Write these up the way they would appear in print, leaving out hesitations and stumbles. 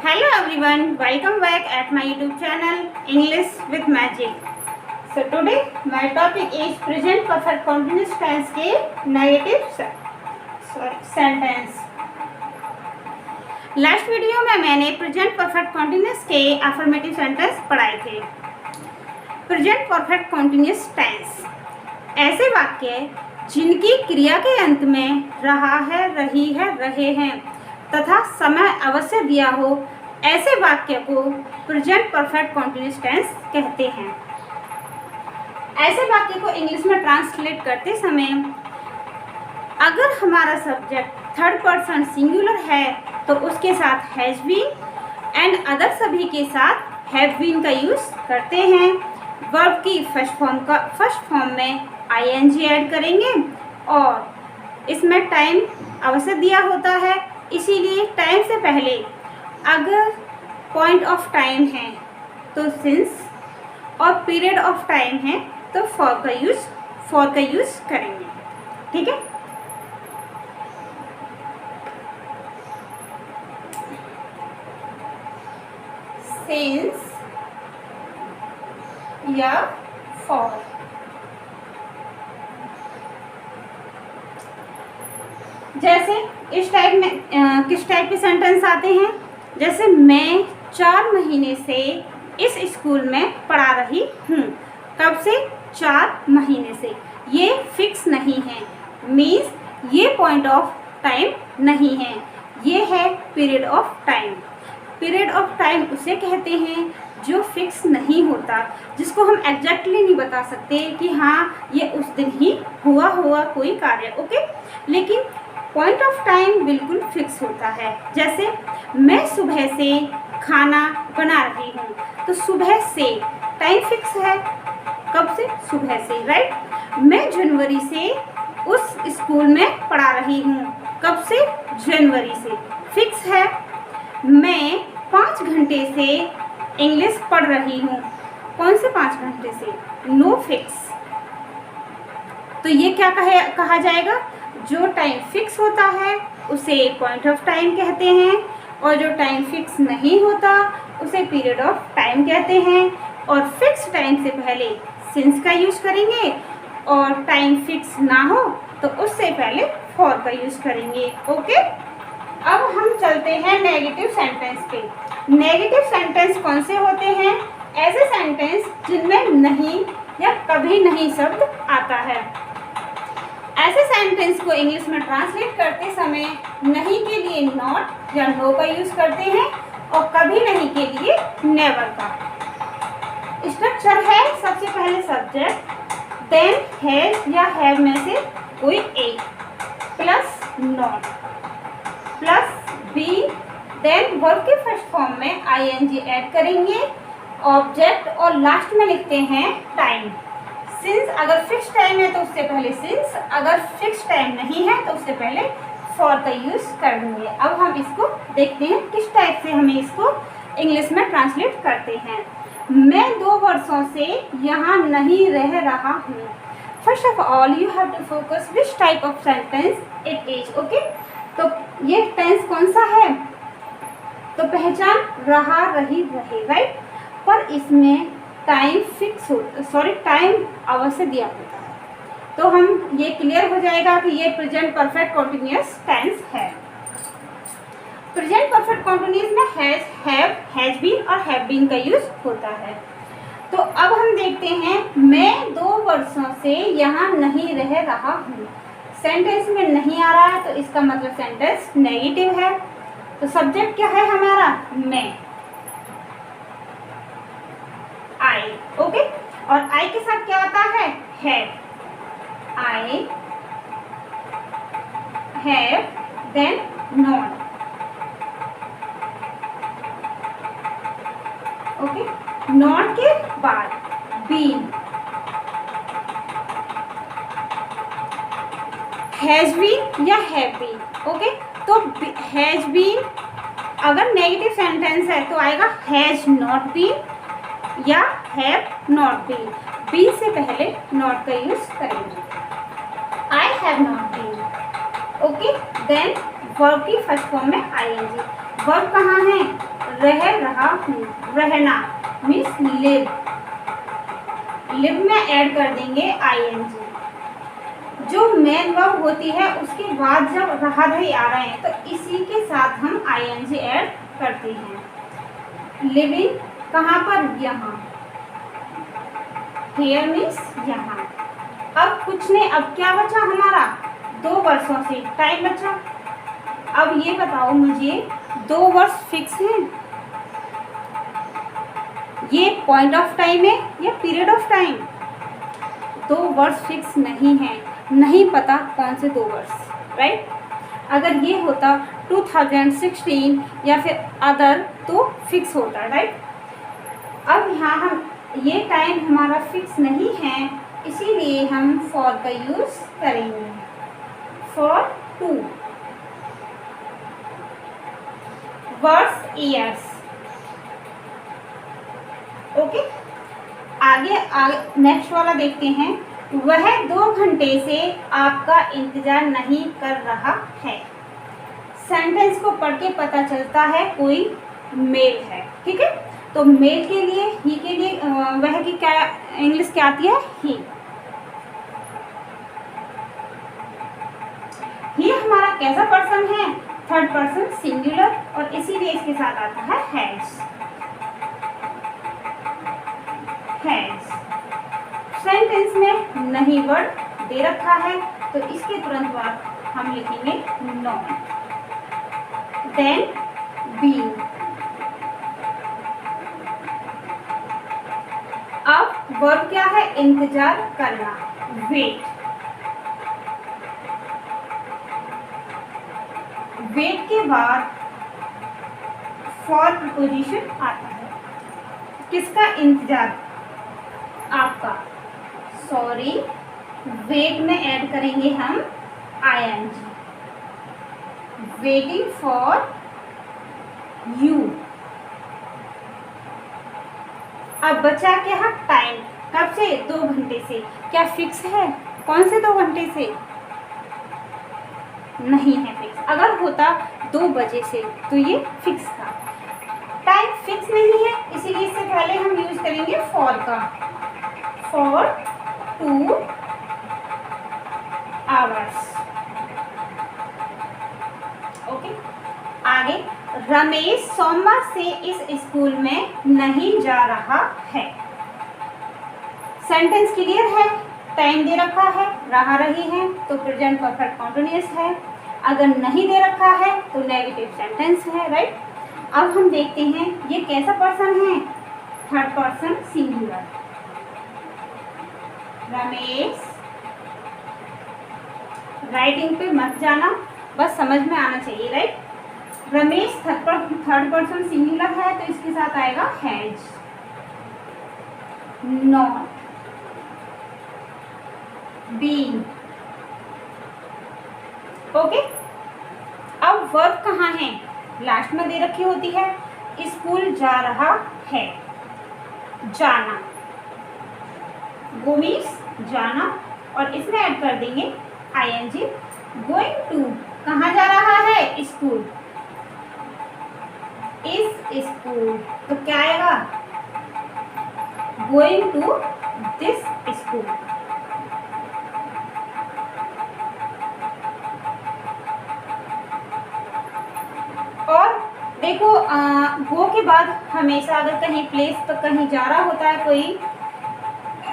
Hello everyone, welcome back at my YouTube channel English with Magic. So today my topic is present perfect continuous tense के negative sentence. Last video में मैंने present perfect continuous के affirmative sentence पढ़ाए थे. Present perfect continuous tense ऐसे वाक्य जिनकी क्रिया के अंत में रहा है, रही है, रहे हैं तथा समय अवश्य दिया हो, ऐसे वाक्य को प्रेजेंट परफेक्ट कॉन्टिन्यूस टेंस कहते हैं. ऐसे वाक्य को इंग्लिश में ट्रांसलेट करते समय अगर हमारा सब्जेक्ट थर्ड पर्सन सिंगुलर है तो उसके साथ हैज बीन एंड अदर सभी के साथ हैव बीन का यूज़ करते हैं. वर्ब की फर्स्ट फॉर्म में ing ऐड करेंगे और इसमें टाइम अवश्य दिया होता है, इसीलिए टाइम से पहले अगर पॉइंट ऑफ टाइम है तो सिंस और पीरियड ऑफ टाइम है तो फॉर का यूज़ करेंगे. ठीक है. सिंस या फॉर. जैसे इस टाइप में किस टाइप के सेंटेंस आते हैं, जैसे मैं 4 महीने से इस स्कूल में पढ़ा रही हूँ. कब से? 4 महीने से. ये फिक्स नहीं है, मीन्स ये पॉइंट ऑफ टाइम नहीं है, ये है period of time. Period of time उसे कहते हैं जो फिक्स नहीं होता, जिसको हम एग्जैक्टली नहीं बता सकते कि हाँ ये उस दिन ही हुआ कोई कार्य. ओके. लेकिन पॉइंट ऑफ टाइम बिल्कुल फिक्स होता है. जैसे मैं सुबह से खाना बना रही हूँ, तो सुबह से टाइम फिक्स है. कब से? सुबह से. राइट. मैं जनवरी से उस स्कूल में पढ़ा रही हूँ. कब से? जनवरी से. फिक्स है. मैं 5 घंटे से इंग्लिश पढ़ रही हूँ. कौन से 5 घंटे से? No fix. तो ये क्या कहा जाएगा? जो टाइम फिक्स होता है उसे पॉइंट ऑफ टाइम कहते हैं और जो टाइम फिक्स नहीं होता उसे पीरियड ऑफ टाइम कहते हैं. और फिक्स टाइम से पहले सिंस का यूज़ करेंगे और टाइम फिक्स ना हो तो उससे पहले फॉर का यूज़ करेंगे. ओके. अब हम चलते हैं नेगेटिव सेंटेंस पे. नेगेटिव सेंटेंस कौन से होते हैं? ऐसे सेंटेंस जिनमें नहीं या कभी नहीं शब्द आता है. ऐसे सेंटेंस को इंग्लिश में ट्रांसलेट करते समय नहीं के लिए नॉट या नो का यूज़ करते हैं और कभी नहीं के लिए नेवर का. स्ट्रक्चर है सबसे पहले सब्जेक्ट, देन हैज या हैव में से कोई एक, plus not, plus be, then verb के फर्स्ट फॉर्म में ing ऐड करेंगे, ऑब्जेक्ट और लास्ट में लिखते हैं टाइम. सिंस अगर फिक्स टाइम है तो उससे पहले सिंस, अगर फिक्स टाइम नहीं है तो उससे पहले फॉर का यूज़ कर देंगे. अब हम इसको देखते हैं किस टाइप से हमें इसको इंग्लिश में ट्रांसलेट करते हैं. मैं 2 वर्षों से यहाँ नहीं रह रहा हूँ. First of all you have to focus which type of sentence it is. Okay. तो ये टेंस कौन सा है? तो पहचान रहा, रही, रहे. राइट. पर इसमें टाइम फिक्स टाइम अवश्य दिया होता है. तो हम ये क्लियर हो जाएगा कि ये प्रेजेंट परफेक्ट कॉन्टिन्यूअस टेंस है. प्रेजेंट परफेक्ट कॉन्टिन्यूअस में हैज, हैव, हैज बीन और हैव बीन का यूज होता है. तो अब हम देखते हैं मैं 2 वर्षों से यहाँ नहीं रह रहा हूँ. सेंटेंस में नहीं आ रहा है तो इसका मतलब सेंटेंस नेगेटिव है. तो सब्जेक्ट क्या है हमारा? मैं, आई. ओके. और आई के साथ क्या आता है? Have. I have, then not. Okay. Not के बाद बीन, हैज बीन या हैव बीन. ओके. तो हैज बीन अगर नेगेटिव सेंटेंस है तो आएगा हैज नॉट बीन या हैव नॉट बीन. बी से पहले नॉट का यूज करेंगे. I have not been. Okay. Then verb की फर्स्ट फॉर्म में ing. वर्ब कहाँ है? रह रहा हूँ, रहना मीन्स लिव, लिव में ऐड कर देंगे आईएनजी। जो मेन वर्ब होती है उसके बाद जब रहा रही आ रहे हैं तो इसी के साथ हम आईएनजी ऐड करते हैं। लिविंग कहाँ पर, यहाँ, हियर मीन्स यहाँ। अब कुछ नहीं, अब क्या बचा हमारा, 2 वर्षों से टाइम बचा। अब ये बताओ मुझे 2 वर्ष फिक्स हैं, ये पॉइंट ऑफ टाइम है या पीरियड ऑफ टाइम? 2 वर्ष फिक्स नहीं है, नहीं पता कौन से 2 वर्ष, राइट। अगर ये होता 2016 या फिर अदर तो फिक्स होता, राइट। अब यहाँ हम ये टाइम हमारा फिक्स नहीं है, इसीलिए हम फॉर का यूज करेंगे, फॉर 2 वर्ष ईयर्स। ओके, आगे नेक्स्ट वाला देखते हैं। वह 2 घंटे से आपका इंतजार नहीं कर रहा है। सेंटेंस को पढ़ के पता चलता है कोई मेल है, ठीक है। तो मेल के लिए, ही के लिए वह की क्या इंग्लिश क्या आती है, ही। ही हमारा कैसा पर्सन है, 3rd पर्सन सिंगुलर, और इसीलिए इसके साथ आता है हैज, हैज। सेंटेंस में नहीं वर्ड दे रखा है तो इसके तुरंत बाद हम लिखेंगे नॉन, देन बीइंग। अब वर्ब क्या है, इंतजार करना, वेट। वेट के बाद फॉर प्रीपोजिशन आता है। किसका इंतजार, आपका। सॉरी, वेट में ऐड करेंगे हम आईएनजी, वेटिंग फॉर यू। अब बचा क्या है, टाइम। कब से, 2 घंटे से। क्या फिक्स है, कौन से 2 घंटे से, नहीं है फिक्स। अगर होता 2 बजे से तो ये फिक्स था। टाइम फिक्स नहीं है, इसीलिए इससे पहले हम यूज करेंगे फॉर का, फॉर 2 आवर्स। ओके, आगे। रमेश सोमवार से इस स्कूल में नहीं जा रहा है। सेंटेंस क्लियर है, टाइम दे रखा है, रहा रही है तो प्रेजेंट परफेक्ट कंटिन्यूअस है। अगर नहीं दे रखा है तो नेगेटिव सेंटेंस है, राइट। अब हम देखते हैं ये कैसा पर्सन है, 3rd person singular. Ramesh, writing पे मत जाना, बस समझ में आना चाहिए, right. Ramesh 3rd person singular है तो इसके साथ आएगा हैज, नॉट, बीइंग। ओके, अब वर्ब कहाँ है, लास्ट में दे रखी होती है। स्कूल जा रहा है, जाना, गो मीन्स जाना, और इसमें ऐड कर देंगे आईएनजी। गोइंग टू, कहाँ जा रहा है, स्कूल, इस स्कूल, तो क्या आएगा, गोइंग टू दिस स्कूल। और देखो गो के बाद हमेशा अगर कहीं प्लेस पर कहीं जा रहा होता है, कोई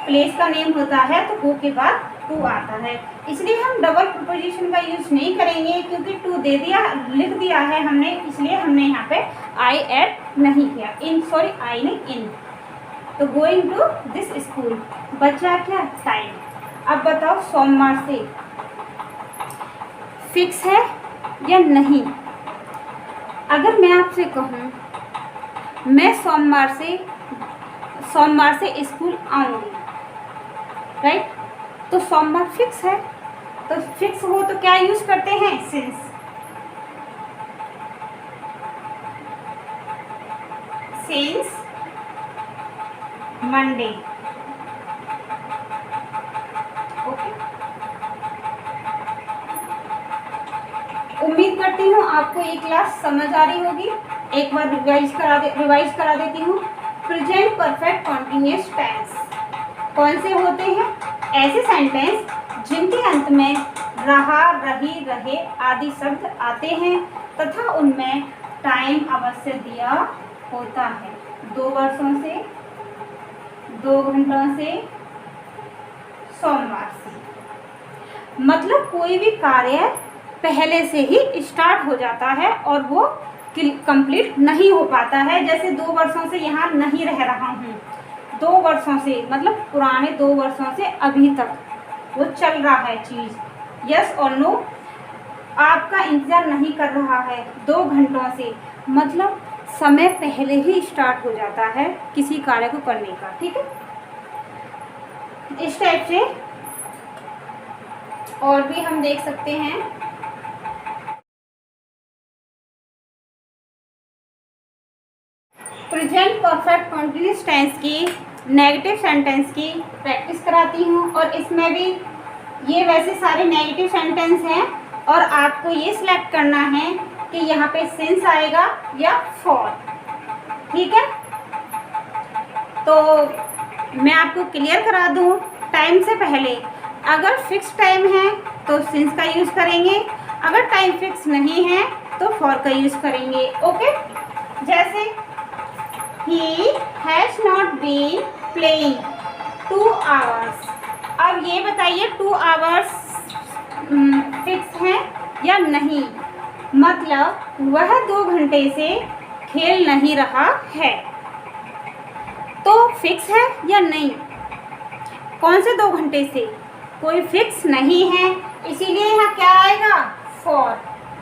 प्लेस का नेम होता है तो गो के बाद टू आता है। इसलिए हम डबल प्रीपोजिशन का यूज नहीं करेंगे क्योंकि टू दे दिया, लिख दिया है हमने, इसलिए हमने यहाँ पे आई ऐड नहीं किया, इन, सॉरी आई नहीं, इन। तो गोइंग टू दिस स्कूल, बचा क्या, टाइम। अब बताओ सोमवार से फिक्स है या नहीं। अगर मैं आपसे कहूँ मैं सोमवार से स्कूल आऊँगी, राइट, तो सोमवार फिक्स है, तो फिक्स हो तो क्या यूज करते हैं, सिंस। Since Monday. ओके, उम्मीद करती हूँ आपको ये क्लास समझ आ रही होगी। एक बार रिवाइज करा देती हूँ। प्रेजेंट परफेक्ट कॉन्टिन्यूस टेंस कौन से होते हैं? ऐसे सेंटेंस जिनके अंत में रहा, रही, रहे आदि शब्द आते हैं तथा उनमें टाइम अवश्य दिया होता है। 2 वर्षों से, 2 घंटों से, सोमवार से। मतलब कोई भी कार्य पहले से ही स्टार्ट हो जाता है और वो कंप्लीट नहीं हो पाता है। जैसे 2 वर्षों से यहाँ नहीं रह रहा हूँ, 2 वर्षों से मतलब पुराने 2 वर्षों से अभी तक वो चल रहा है चीज़। यस और नो, आपका इंतज़ार नहीं कर रहा है 2 घंटों से, मतलब समय पहले ही स्टार्ट हो जाता है किसी कार्य को करने का। ठीक है, इस टाइप से और भी हम देख सकते हैं। प्रेजेंट परफेक्ट कंटीन्यूअस टेंस की नेगेटिव सेंटेंस की प्रैक्टिस कराती हूँ और इसमें भी ये वैसे सारे नेगेटिव सेंटेंस हैं और आपको ये सिलेक्ट करना है कि यहाँ पे सिंस आएगा या फॉर। ठीक है, तो मैं आपको क्लियर करा दूँ टाइम से पहले। अगर फिक्स टाइम है तो सिंस का यूज़ करेंगे, अगर टाइम फिक्स नहीं है तो फॉर का यूज़ करेंगे। ओके, जैसे He has not been playing 2 hours। अब ये बताइए 2 hours फिक्स है या नहीं? मतलब वह 2 घंटे से खेल नहीं रहा है, तो फिक्स है या नहीं? कौन से 2 घंटे से? कोई फिक्स नहीं है, इसीलिए यहाँ क्या आएगा? For,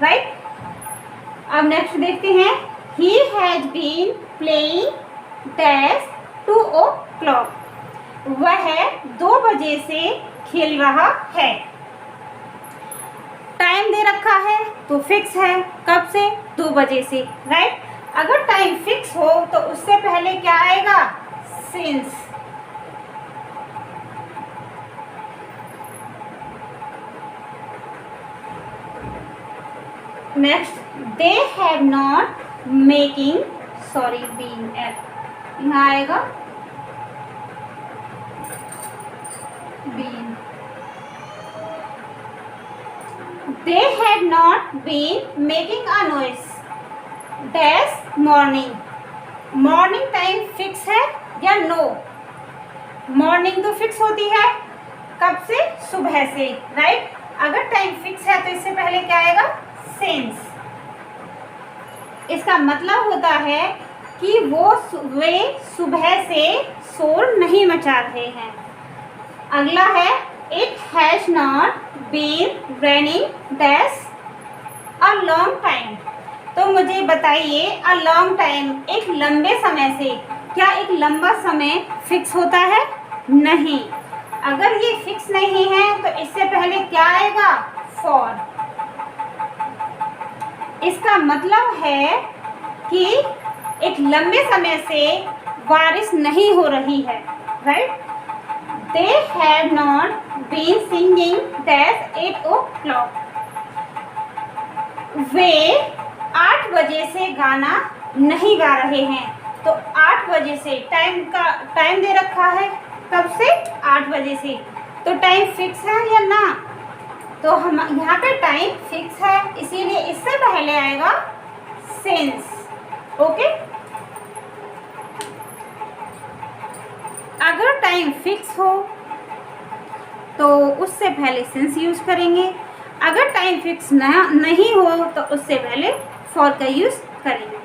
right. अब नेक्स्ट देखते हैं। He has been playing dash 2 o'clock। वह 2 बजे से खेल रहा है। टाइम दे रखा है तो फिक्स है, कब से? 2 बजे से, राइट। अगर टाइम फिक्स हो तो उससे पहले क्या आएगा? Since. Next, they have not making been at, यहाँ आएगा been। they had not been making a noise dash morning। Morning time fix है या नो? मॉर्निंग तो फिक्स होती है, कब से? सुबह से, राइट। अगर टाइम फिक्स है तो इससे पहले क्या आएगा? सिंस। इसका मतलब होता है कि वे सुबह से शोर नहीं मचा रहे हैं। अगला है it has not been raining dash a long time. तो मुझे बताइए, अ लॉन्ग टाइम एक लंबे समय से, क्या एक लंबा समय फिक्स होता है? नहीं। अगर ये फिक्स नहीं है तो इससे पहले क्या आएगा? फॉर। इसका मतलब है कि एक लंबे समय से बारिश नहीं हो रही है, right. They have not been singing that 8 o'clock। वे 8 बजे से गाना नहीं गा रहे हैं। तो 8 बजे से टाइम दे रखा है, कब से? 8 बजे से। तो टाइम फिक्स है या ना? तो हम यहाँ पे टाइम फिक्स है, इसीलिए इससे पहले आएगा सिंस। ओके, अगर टाइम फिक्स हो तो उससे पहले सिंस यूज़ करेंगे, अगर टाइम फिक्स नहीं हो तो उससे पहले फॉर का यूज़ करेंगे।